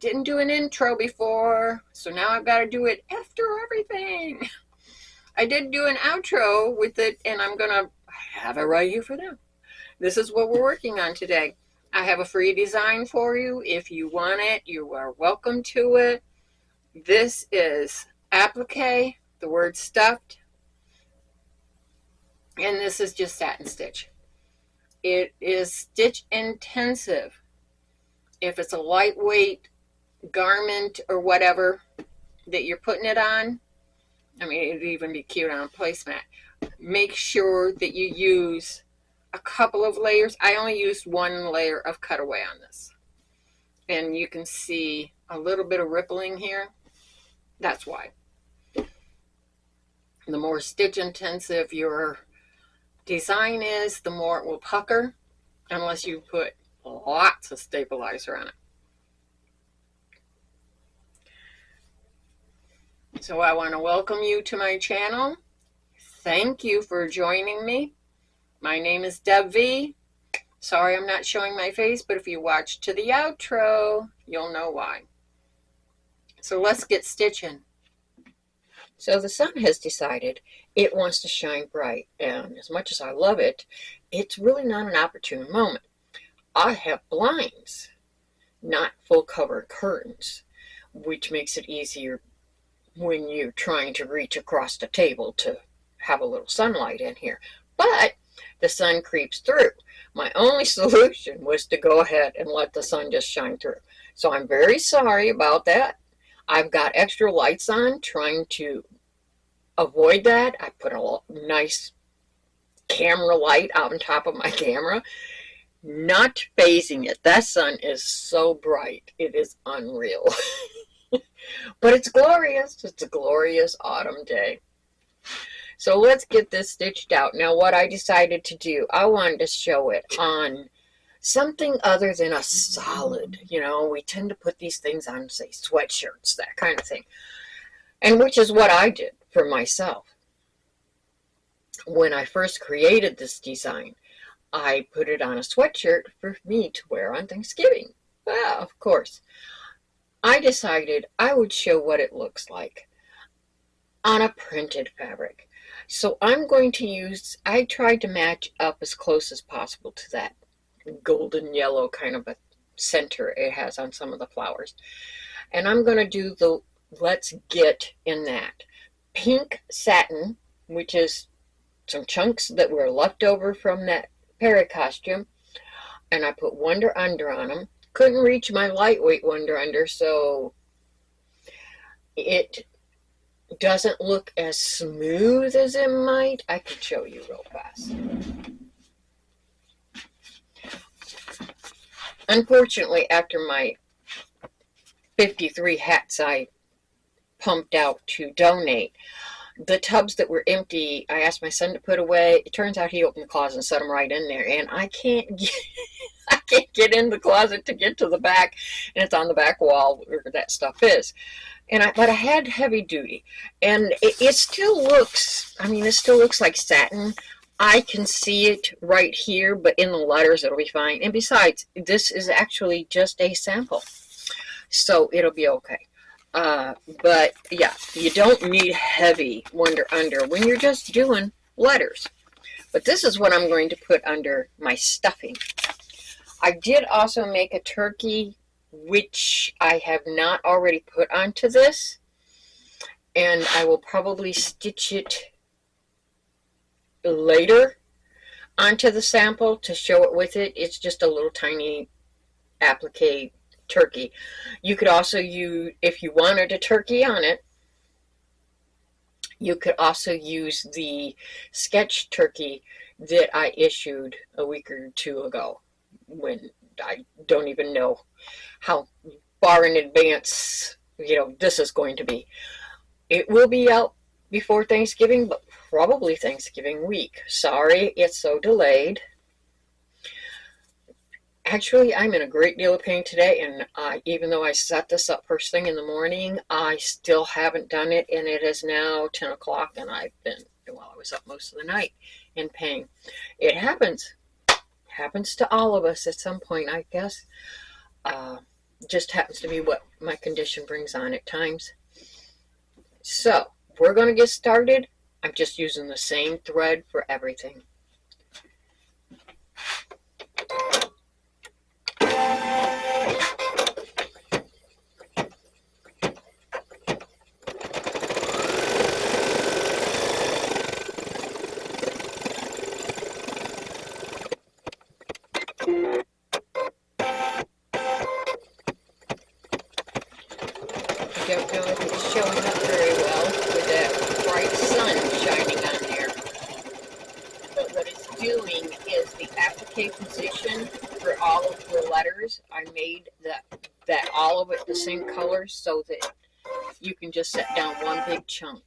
didn't do an intro before, so now I've got to do it after everything. I did do an outro with it, and I'm going to have it right here for them. This is what we're working on today. I have a free design for you. If you want it, you are welcome to it. This is applique, the word stuffed, and this is just satin stitch. It is stitch intensive. If it's a lightweight garment or whatever that you're putting it on, I mean, it'd even be cute on a placemat. Make sure that you use a couple of layers. I only used one layer of cutaway on this. And you can see a little bit of rippling here. That's why. The more stitch intensive your design is, the more it will pucker, unless you put lots of stabilizer on it. So I want to welcome you to my channel. Thank you for joining me. My name is DebV. Sorry I'm not showing my face, but if you watch to the outro, you'll know why. So let's get stitching. So the sun has decided it wants to shine bright, and as much as I love it, it's really not an opportune moment. I have blinds, not full cover curtains, which makes it easier when you're trying to reach across the table to have a little sunlight in here. But the sun creeps through. My only solution was to go ahead and let the sun just shine through. So I'm very sorry about that. I've got extra lights on trying to avoid that. I put a nice camera light out on top of my camera, not phasing it. That sun is so bright. It is unreal. But it's glorious. It's a glorious autumn day. So let's get this stitched out. Now what I decided to do, I wanted to show it on something other than a solid. You know, we tend to put these things on, say, sweatshirts, that kind of thing. And which is what I did for myself. When I first created this design, I put it on a sweatshirt for me to wear on Thanksgiving. Well, of course. I decided I would show what it looks like on a printed fabric. So I'm going to use, I tried to match up as close as possible to that golden yellow kind of a center it has on some of the flowers. And I'm going to do the Let's Get in that pink satin, which is some chunks that were left over from that Perry costume. And I put Wonder Under on them. Couldn't reach my lightweight Wonder Under, so it doesn't look as smooth as it might. I can show you real fast. Unfortunately, after my 53 hats I pumped out to donate, the tubs that were empty, I asked my son to put away. It turns out he opened the closet and set them right in there, and I can't get in the closet to get to the back, and it's on the back wall where that stuff is. But I had heavy duty, and it still looks, I mean, it still looks like satin. I can see it right here, but in the letters it'll be fine. And besides, this is actually just a sample, so it'll be okay. But yeah, you don't need heavy Wonder Under when you're just doing letters. But this is what I'm going to put under my stuffing. I did also make a turkey, which I have not already put onto this, and I will probably stitch it later onto the sample to show it with it. It's just a little tiny applique turkey. You could also use, if you wanted a turkey on it, you could also use the sketch turkey that I issued a week or two ago, when I don't even know how far in advance, you know, this is going to be. It will be out before Thanksgiving, but probably Thanksgiving week. Sorry it's so delayed. Actually, I'm in a great deal of pain today, and even though I set this up first thing in the morning, I still haven't done it, and it is now 10 o'clock, and I was up most of the night in pain. It happens to all of us at some point, I guess. It just happens to be what my condition brings on at times. So we're going to get started. I'm just using the same thread for everything. I don't know if it's showing up very well with that bright sun shining on there. But what it's doing is the applique position for all of the letters. I made that all of it the same color so that you can just set down one big chunk.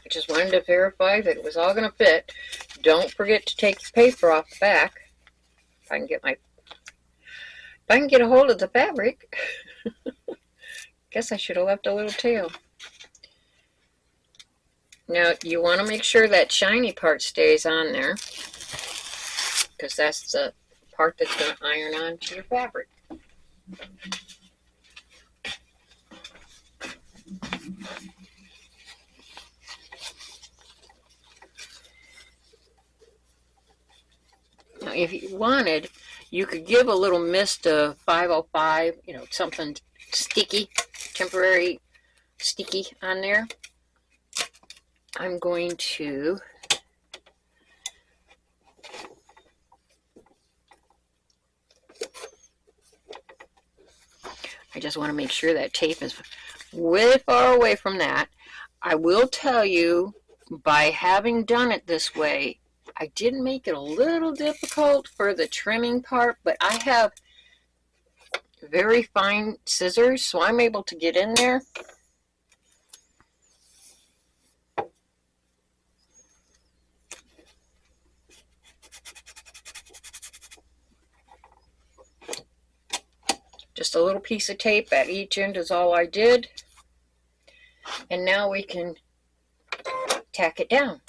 Just wanted to verify that it was all going to fit. Don't forget to take your paper off the back. If I can get a hold of the fabric. Guess I should have left a little tail. Now you want to make sure that shiny part stays on there, because that's the part that's going to iron on to your fabric. Now, if you wanted, you could give a little mist of 505, something sticky, temporary sticky on there. I'm going to I just want to make sure that tape is way far away from that. I will tell you, by having done it this way, I did make it a little difficult for the trimming part, but I have very fine scissors, so I'm able to get in there. Just a little piece of tape at each end is all I did. And now we can tack it down.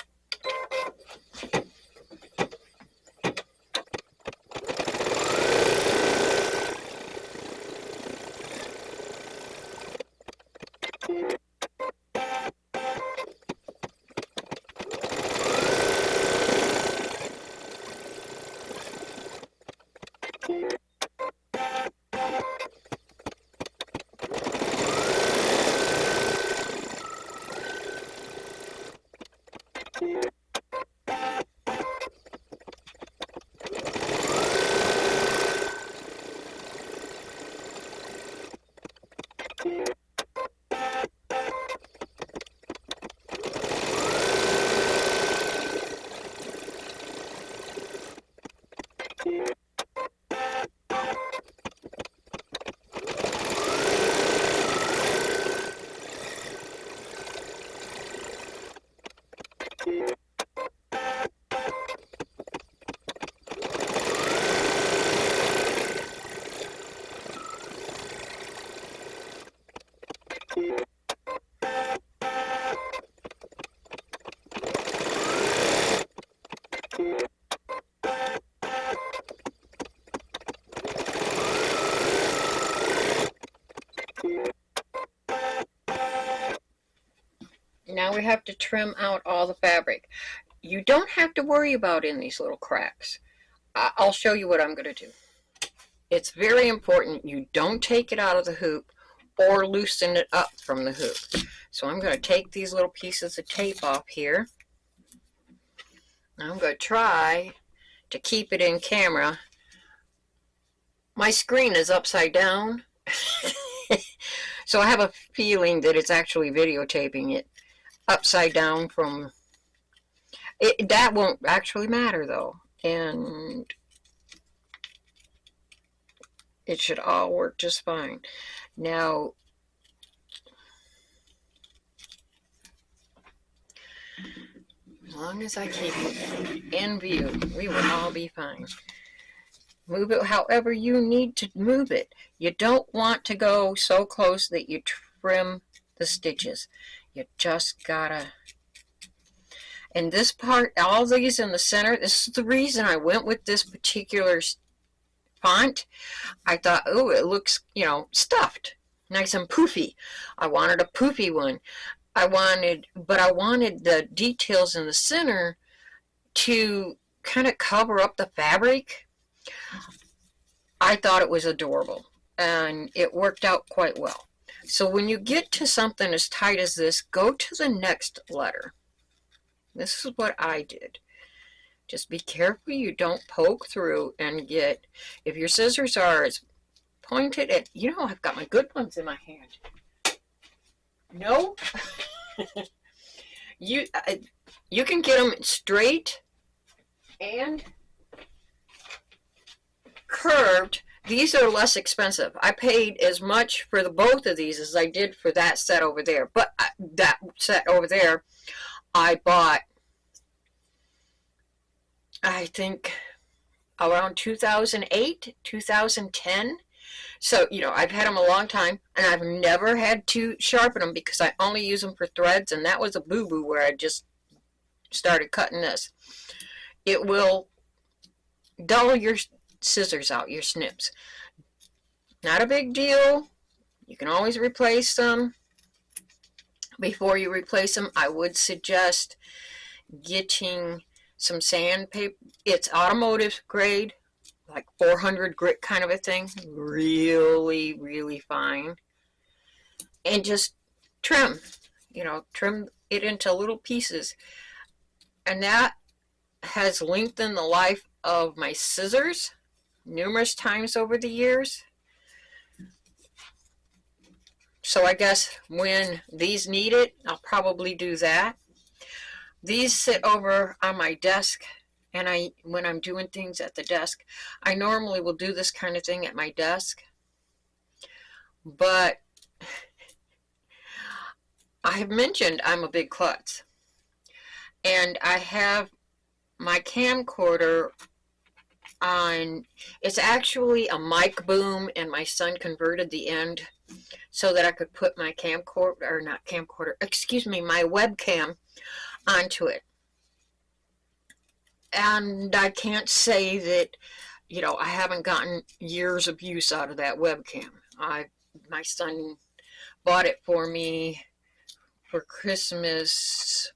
Now we have to trim out all the fabric. You don't have to worry about in these little cracks. I'll show you what I'm going to do. It's very important you don't take it out of the hoop or loosen it up from the hoop. So I'm going to take these little pieces of tape off here. I'm going to try to keep it in camera. My screen is upside down, so I have a feeling that it's actually videotaping it upside down from it. That won't actually matter though, and it should all work just fine. Now, as long as I keep it in view, we will all be fine. Move it however you need to move it. You don't want to go so close that you trim the stitches. You just gotta. And this part, all these in the center, this is the reason I went with this particular font. I thought, oh, it looks, you know, stuffed, nice and poofy. I wanted a poofy one. But I wanted the details in the center to kind of cover up the fabric. I thought it was adorable, and it worked out quite well. So when you get to something as tight as this, go to the next letter. This is what I did. Just be careful you don't poke through and get, if your scissors are as pointed at, you know, I've got my good ones in my hand. No? You can get them straight and curved. These are less expensive. I paid as much for the both of these as I did for that set over there. But that set over there, I bought, I think, around 2008, 2010. So, you know, I've had them a long time, and I've never had to sharpen them because I only use them for threads, and that was a boo-boo where I just started cutting this. It will dull your scissors out, your snips. Not a big deal. You can always replace them. Before you replace them, I would suggest getting some sandpaper. It's automotive grade, like 400 grit kind of a thing. Really, really fine. And just trim, you know, trim it into little pieces. And that has lengthened the life of my scissors numerous times over the years. So I guess when these need it, I'll probably do that. These sit over on my desk, and when I'm doing things at the desk, I normally will do this kind of thing at my desk. But I have mentioned I'm a big klutz, and I have my camcorder on. It's actually a mic boom, and my son converted the end so that I could put my camcorder, or not camcorder, excuse me, my webcam onto it. And I can't say that, you know, I haven't gotten years of use out of that webcam. My son bought it for me for Christmas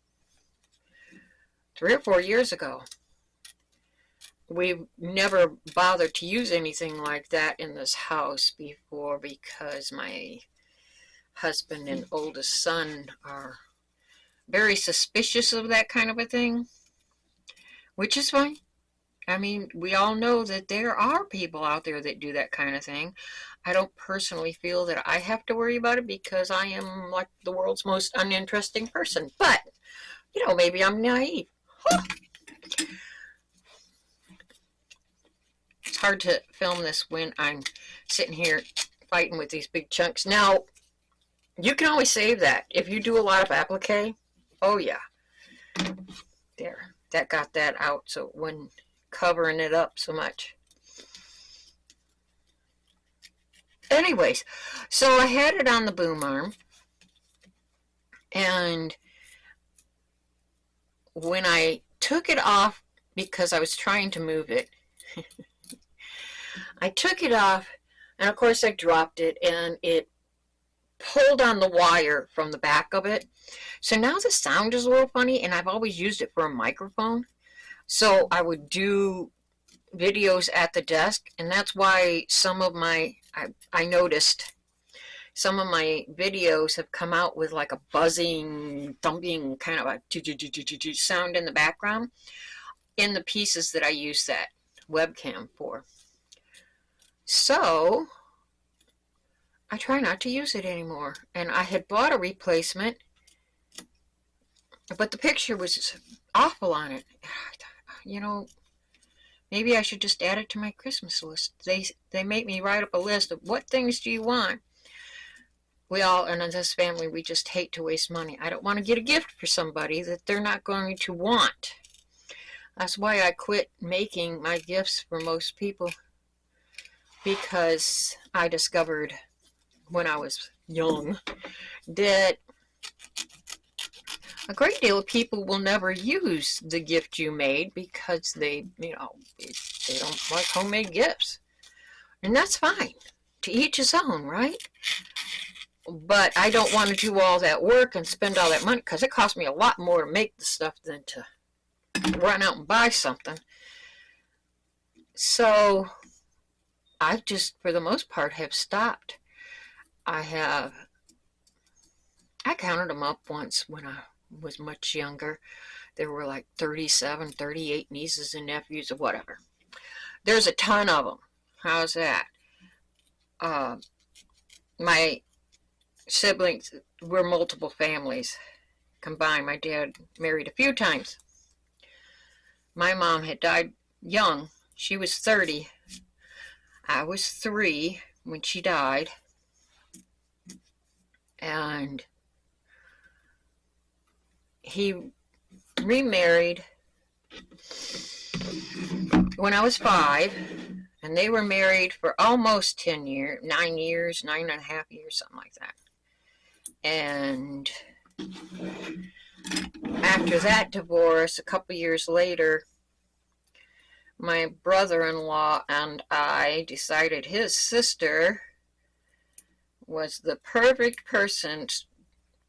3 or 4 years ago. We've never bothered to use anything like that in this house before because my husband and oldest son are very suspicious of that kind of a thing, which is fine. I mean, we all know that there are people out there that do that kind of thing. I don't personally feel that I have to worry about it because I am like the world's most uninteresting person. But, you know, maybe I'm naive. Huh. It's hard to film this when I'm sitting here fighting with these big chunks. Now, you can always save that. If you do a lot of applique, oh yeah. There, that got that out so it wasn't covering it up so much. Anyways, so I had it on the boom arm, and when I took it off, because I was trying to move it, I took it off, and of course I dropped it, and it pulled on the wire from the back of it, So now the sound is a little funny, and I've always used it for a microphone. So I would do videos at the desk, and that's why some of my, I noticed some of my videos have come out with like a buzzing, thumping kind of a sound in the background in the pieces that I use that webcam for. So I try not to use it anymore. And I had bought a replacement, but the picture was awful on it. You know, maybe I should just add it to my Christmas list. They make me write up a list of what things do you want. We all, and in this family, we just hate to waste money. I don't want to get a gift for somebody that they're not going to want. That's why I quit making my gifts for most people, because I discovered when I was young that a great deal of people will never use the gift you made because they don't like homemade gifts. And that's fine. To each his own, right? But I don't want to do all that work and spend all that money, because it costs me a lot more to make the stuff than to run out and buy something. So I just, for the most part, have stopped. I counted them up once when I was much younger. There were like 37, 38 nieces and nephews or whatever. There's a ton of them. How's that? My siblings were multiple families combined. My dad married a few times. My mom had died young. She was 30. I was 3 when she died. And he remarried when I was 5, and they were married for almost 10 years, 9 years, 9.5 years, something like that. And after that divorce, a couple years later, my brother-in-law and I decided his sister was the perfect person.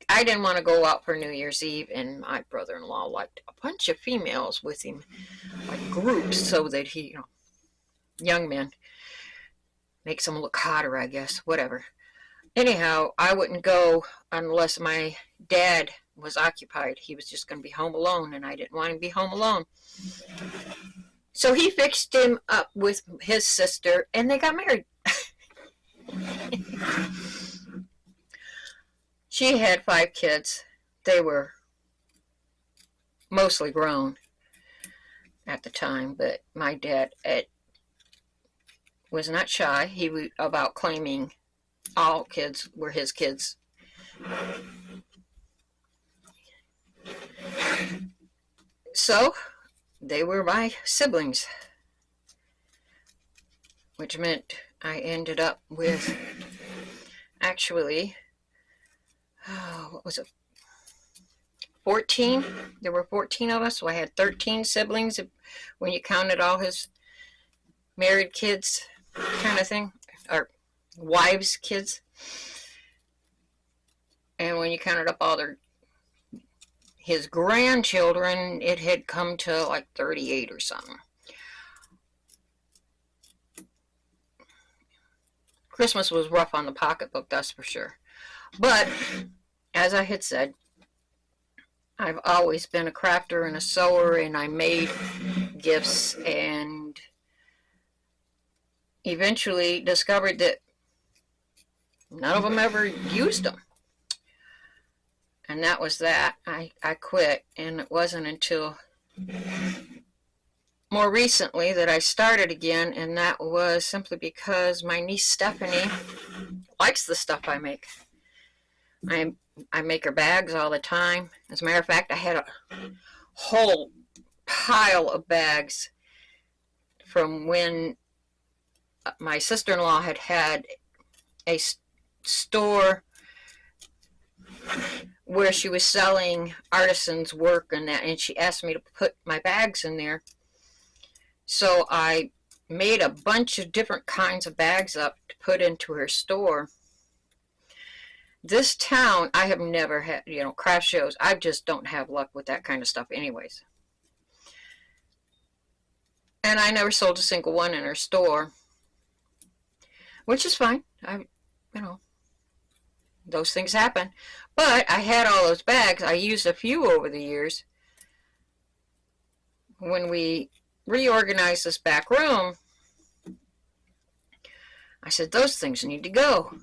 I didn't want to go out for New Year's Eve, and my brother-in-law liked a bunch of females with him, like groups, so that he, young men, makes them look hotter, I guess, whatever. Anyhow, I wouldn't go unless my dad was occupied. He was just going to be home alone, and I didn't want him to be home alone. So he fixed him up with his sister, and they got married. She had 5 kids. They were mostly grown at the time, but my dad was not shy. He was about claiming all kids were his kids. So they were my siblings, which meant I ended up with, actually, what was it, 14? There were 14 of us, so I had 13 siblings when you counted all his married kids, kind of thing, or wives' kids. And when you counted up all his grandchildren, it had come to like 38 or something. Christmas was rough on the pocketbook, that's for sure. But as I had said, I've always been a crafter and a sewer, and I made gifts, and eventually discovered that none of them ever used them. And that was that. I quit, and it wasn't until more recently that I started again, and that was simply because my niece Stephanie likes the stuff I make. I make her bags all the time. As a matter of fact, I had a whole pile of bags from when my sister-in-law had a store where she was selling artisans' work and that, and she asked me to put my bags in there. So I made a bunch of different kinds of bags up to put into her store. this town, I have never had, you know, craft shows. I just don't have luck with that kind of stuff anyways. And I never sold a single one in her store, which is fine. You know, those things happen. But I had all those bags. I used a few over the years. When we reorganized this back room, I said, those things need to go.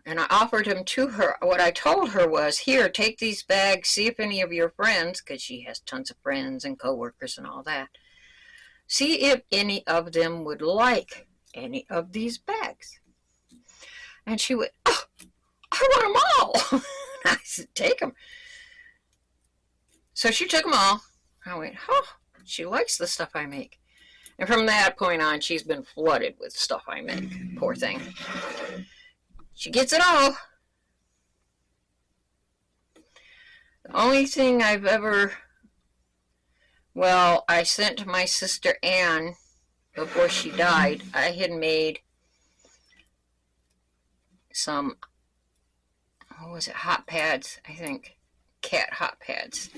And I offered them to her. What I told her was, here, take these bags, see if any of your friends, because she has tons of friends and coworkers and all that, see if any of them would like any of these bags. And she went, oh, I want them all. I said, take them. So she took them all. I went, oh, she likes the stuff I make. And from that point on, she's been flooded with stuff I make. Poor thing. She gets it all. The only thing I've ever... Well, I sent to my sister Anne before she died. I had made some, what was it, hot pads, I think. Cat hot pads.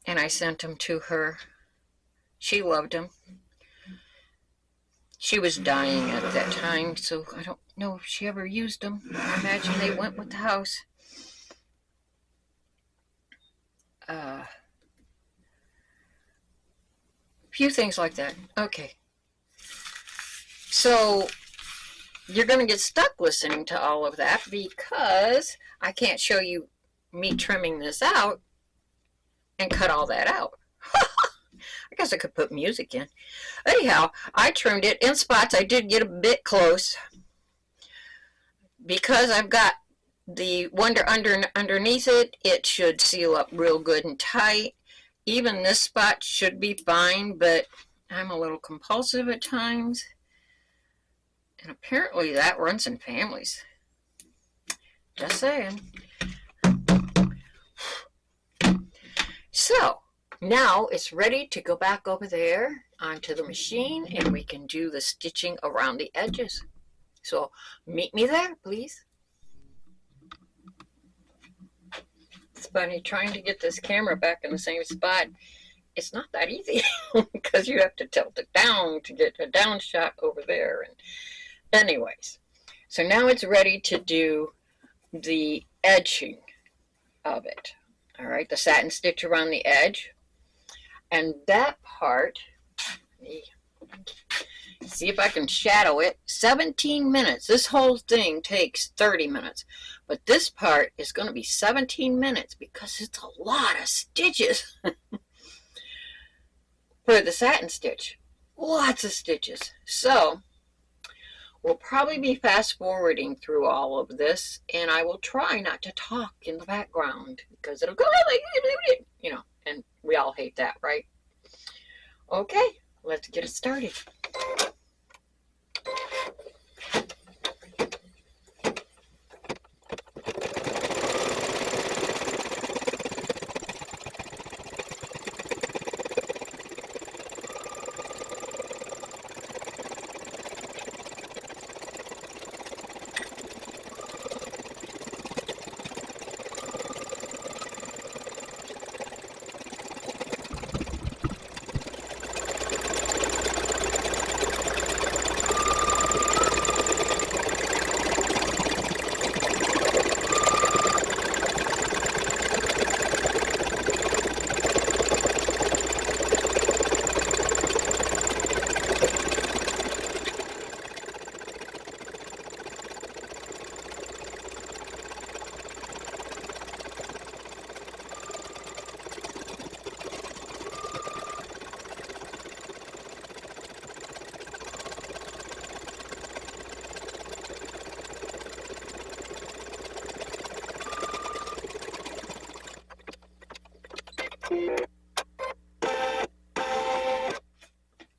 And I sent them to her. She loved them. She was dying at that time, so I don't know if she ever used them. I imagine they went with the house. A few things like that. Okay. So, you're going to get stuck listening to all of that because I can't show you me trimming this out and cut all that out. I guess I could put music in. Anyhow, I trimmed it in spots. I did get a bit close because I've got the wonder underneath it. It should seal up real good and tight. Even this spot should be fine, but I'm a little compulsive at times. And apparently that runs in families. Just saying. So, now it's ready to go back over there onto the machine and we can do the stitching around the edges. So, meet me there, please. It's funny, trying to get this camera back in the same spot. It's not that easy because you have to tilt it down to get a down shot over there. And anyways, so now it's ready to do the edging of it. All right, the satin stitch around the edge. And that part, see if I can shadow it, 17 minutes. This whole thing takes 30 minutes. But this part is going to be 17 minutes because it's a lot of stitches for the satin stitch. Lots of stitches. So, we'll probably be fast forwarding through all of this, and I will try not to talk in the background because it'll go like, you know, and we all hate that, right? Okay, let's get it started.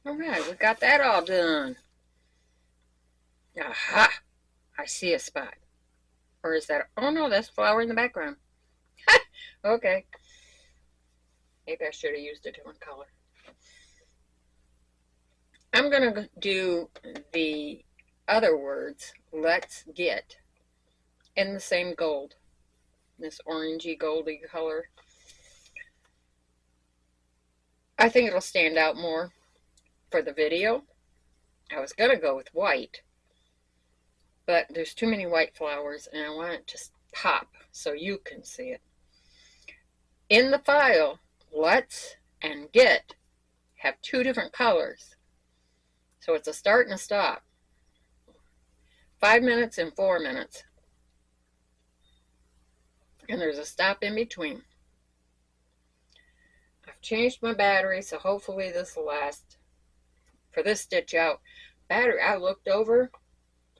Alright, we got that all done. Aha! I see a spot. Or is that... Oh no, that's a flower in the background. Okay. Maybe I should have used a different color. I'm going to do the other words, let's get in the same gold, this orangey goldy color. I think it'll stand out more for the video. I was going to go with white, but there's too many white flowers and I want it to pop so you can see it. In the file, let's and get have two different colors. So it's a start and a stop. 5 minutes and 4 minutes. And there's a stop in between. I've changed my battery, so hopefully this will last. For this stitch out, battery, I looked over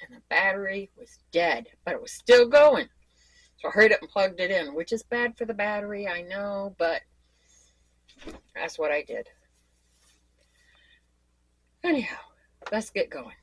and the battery was dead, but it was still going. So I hurried up and plugged it in, which is bad for the battery, I know, but that's what I did. Anyhow, let's get going.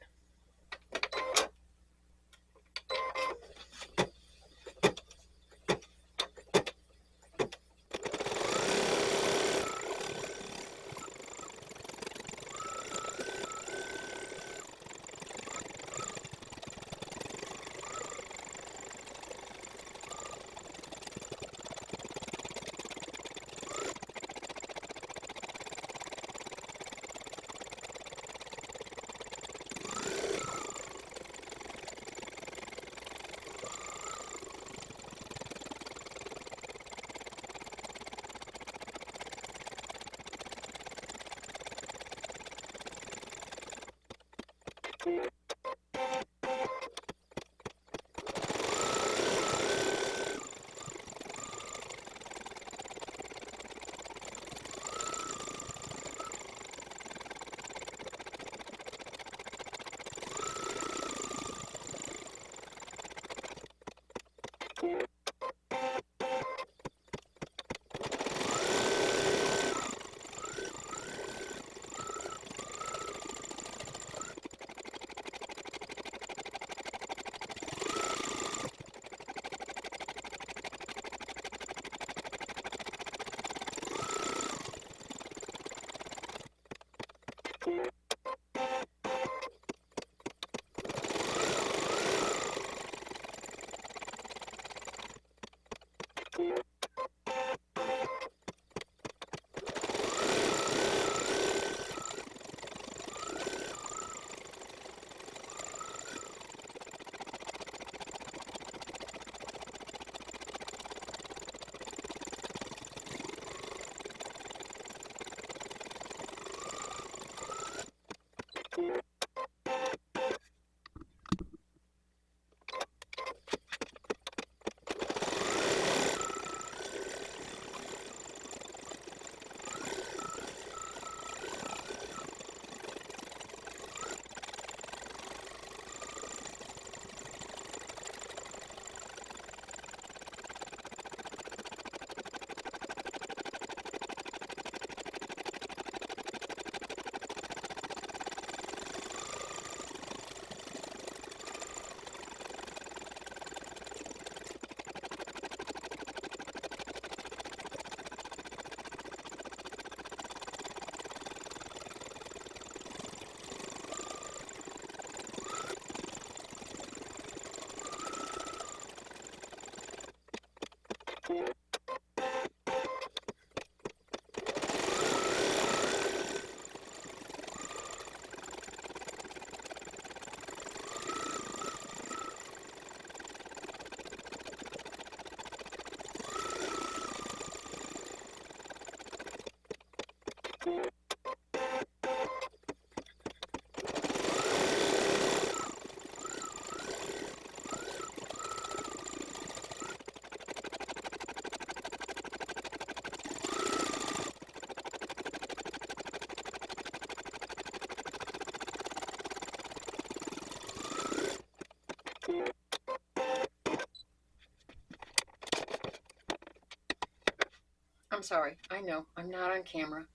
I'm sorry, I know, I'm not on camera.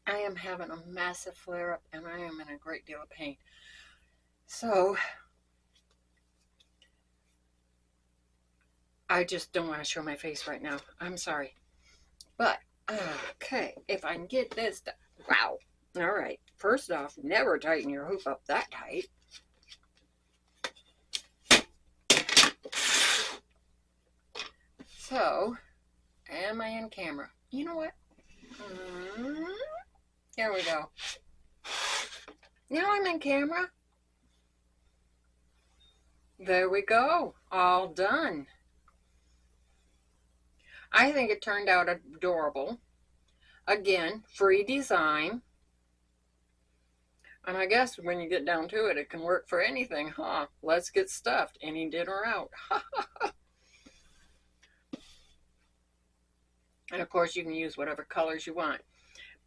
I am having a massive flare-up and I am in a great deal of pain. So, I just don't want to show my face right now. I'm sorry. But, okay, if I can get this done. Wow. All right. First off, never tighten your hoop up that tight. So, am I in camera? You know what? There we go. Now I'm in camera. There we go. All done. I think it turned out adorable. Again, free design. And I guess when you get down to it, it can work for anything, huh? Let's get stuffed. Any dinner out. And of course, you can use whatever colors you want.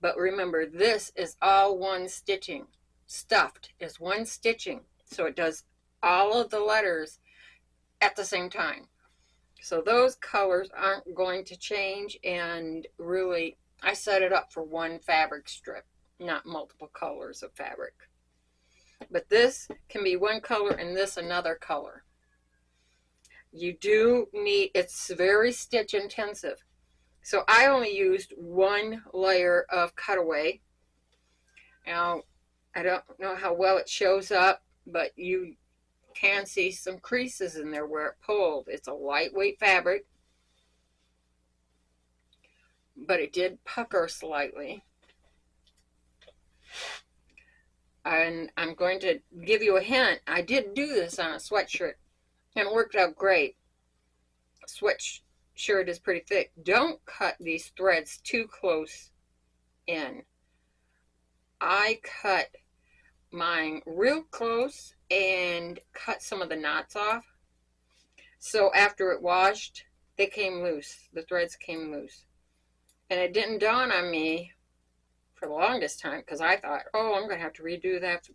But remember, this is all one stitching. Stuffed is one stitching. So it does all of the letters at the same time. So those colors aren't going to change. And really, I set it up for one fabric strip, not multiple colors of fabric. But this can be one color and this another color. You do need, it's very stitch intensive. So I only used one layer of cutaway. Now, I don't know how well it shows up, but you can see some creases in there where it pulled. It's a lightweight fabric, but it did pucker slightly. And I'm going to give you a hint. I did do this on a sweatshirt, and it worked out great. Sweatshirt is pretty thick. Don't cut these threads too close in. I cut mine real close and cut some of the knots off. So after it washed, they came loose. The threads came loose. And it didn't dawn on me for the longest time because I thought, oh, I'm going to have to redo that.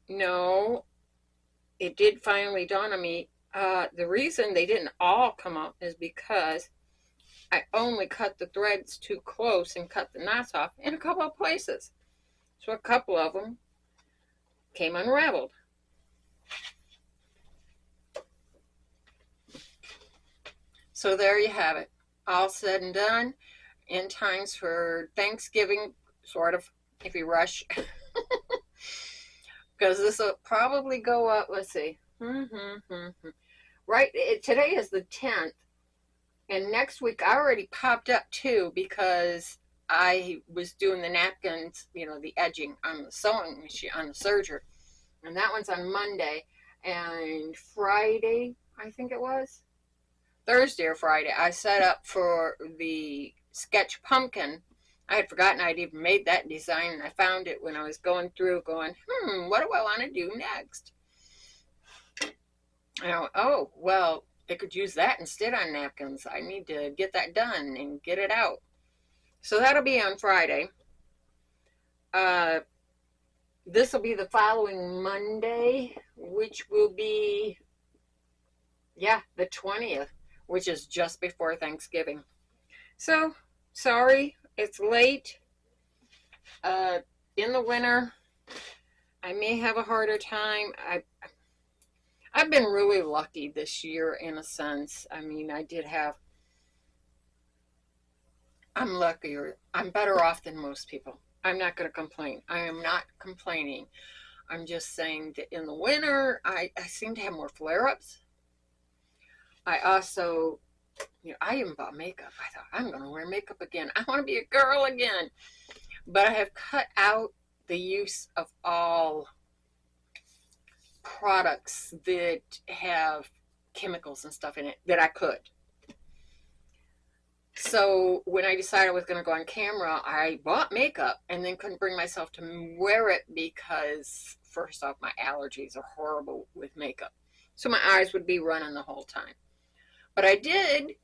No, it did finally dawn on me. The reason they didn't all come up is because I only cut the threads too close and cut the knots off in a couple of places. So a couple of them came unraveled. So there you have it. All said and done. In times for Thanksgiving, sort of, if you rush. Because this will probably go up, let's see. Right, today is the 10th. And next week I already popped up too because I was doing the napkins, you know, the edging on the sewing machine, on the serger. And that one's on Monday. And Friday, I think it was, Thursday or Friday, I set up for the sketch pumpkin. I had forgotten I'd even made that design, and I found it when I was going through going, what do I want to do next? And I went, oh, well, they could use that instead on napkins. I need to get that done and get it out. So that'll be on Friday. This will be the following Monday, which will be, the 20th, which is just before Thanksgiving. So, sorry, it's late. In the winter, I may have a harder time. I've been really lucky this year in a sense. I mean, I'm luckier. I'm better off than most people. I'm not going to complain. I am not complaining. I'm just saying that in the winter, I seem to have more flare-ups. I also, I even bought makeup. I thought, I'm going to wear makeup again. I want to be a girl again. But I have cut out the use of all products that have chemicals and stuff in it that I could. So when I decided I was going to go on camera, I bought makeup and then couldn't bring myself to wear it because, first off, my allergies are horrible with makeup. So my eyes would be running the whole time. But I did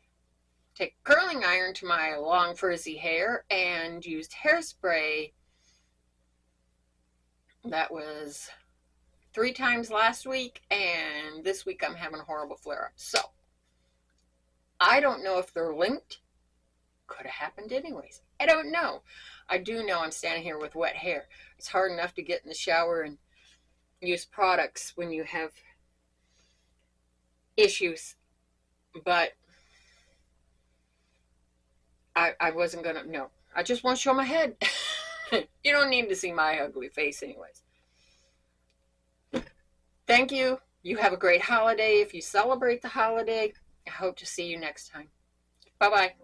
take a curling iron to my long frizzy hair and used hairspray. That was 3 times last week, and this week I'm having a horrible flare-up. So I don't know if they're linked. Could have happened anyways. I don't know. I do know I'm standing here with wet hair. It's hard enough to get in the shower and use products when you have issues. But I wasn't going to, no. I just won't show my head. You don't need to see my ugly face anyways. Thank you. You have a great holiday. If you celebrate the holiday, I hope to see you next time. Bye-bye.